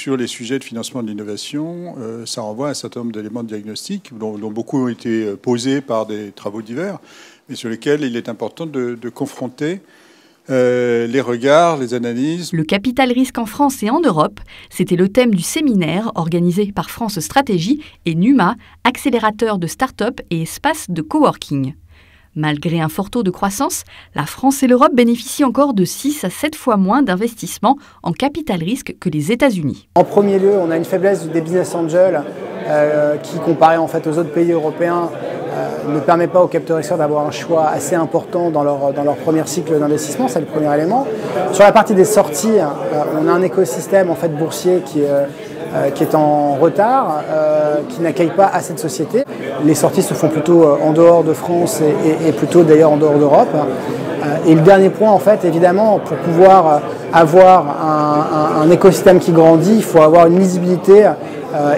sur les sujets de financement de l'innovation, ça renvoie à un certain nombre d'éléments de diagnostic dont beaucoup ont été posés par des travaux divers, mais sur lesquels il est important de confronter les regards, les analyses. Le capital risque en France et en Europe, c'était le thème du séminaire organisé par France Stratégie et Numa, accélérateur de start-up et espace de coworking. Malgré un fort taux de croissance, la France et l'Europe bénéficient encore de 6 à 7 fois moins d'investissements en capital risque que les États-Unis. En premier lieu, on a une faiblesse des business angels qui, comparé en fait aux autres pays européens, ne permet pas aux capitalistes d'avoir un choix assez important dans leur premier cycle d'investissement, c'est le premier élément. Sur la partie des sorties, on a un écosystème en fait boursier qui est en retard, qui n'accueille pas assez de sociétés. Les sorties se font plutôt en dehors de France et plutôt d'ailleurs en dehors d'Europe. Et le dernier point, en fait, évidemment, pour pouvoir avoir un écosystème qui grandit, il faut avoir une lisibilité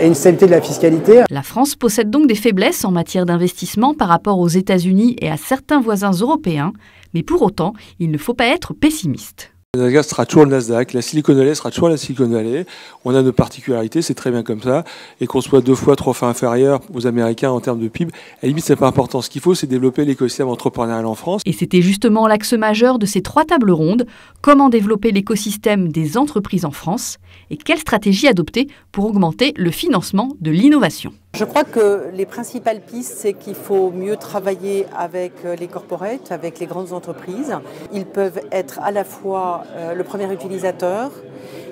et une stabilité de la fiscalité. La France possède donc des faiblesses en matière d'investissement par rapport aux États-Unis et à certains voisins européens, mais pour autant, il ne faut pas être pessimiste. Le Nasdaq sera toujours le Nasdaq, la Silicon Valley sera toujours la Silicon Valley. On a nos particularités, c'est très bien comme ça. Et qu'on soit 2 fois, 3 fois inférieur aux Américains en termes de PIB, à la limite, c'est pas important. Ce qu'il faut, c'est développer l'écosystème entrepreneurial en France. Et c'était justement l'axe majeur de ces 3 tables rondes. Comment développer l'écosystème des entreprises en France et quelle stratégie adopter pour augmenter le financement de l'innovation. Je crois que les principales pistes, c'est qu'il faut mieux travailler avec les corporates, avec les grandes entreprises. Ils peuvent être à la fois le premier utilisateur,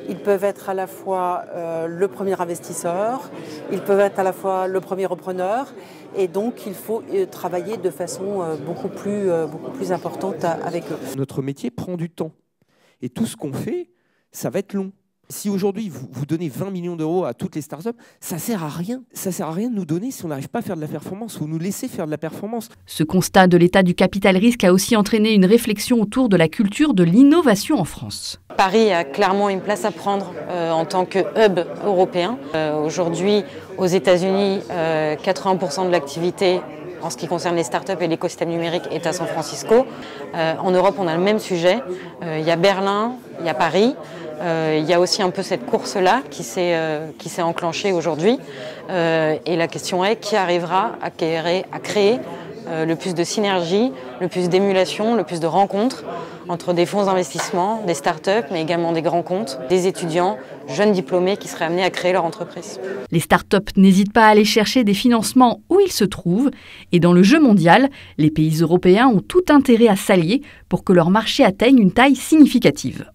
ils peuvent être à la fois le premier investisseur, ils peuvent être à la fois le premier repreneur. Et donc, il faut travailler de façon beaucoup plus importante avec eux. Notre métier prend du temps. Et tout ce qu'on fait, ça va être long. Si aujourd'hui vous donnez 20 millions d'euros à toutes les startups, ça sert à rien. Ça sert à rien de nous donner si on n'arrive pas à faire de la performance ou nous laisser faire de la performance. Ce constat de l'état du capital risque a aussi entraîné une réflexion autour de la culture de l'innovation en France. Paris a clairement une place à prendre en tant que hub européen. Aujourd'hui, aux États-Unis, 80% de l'activité en ce qui concerne les startups et l'écosystème numérique est à San Francisco. En Europe, on a le même sujet. Il y a Berlin, il y a Paris. Il y a aussi un peu cette course-là qui s'est enclenchée aujourd'hui. Et la question est qui arrivera à créer le plus de synergie, le plus d'émulation, le plus de rencontres entre des fonds d'investissement, des startups, mais également des grands comptes, des étudiants, jeunes diplômés qui seraient amenés à créer leur entreprise. Les startups n'hésitent pas à aller chercher des financements où ils se trouvent. Et dans le jeu mondial, les pays européens ont tout intérêt à s'allier pour que leur marché atteigne une taille significative.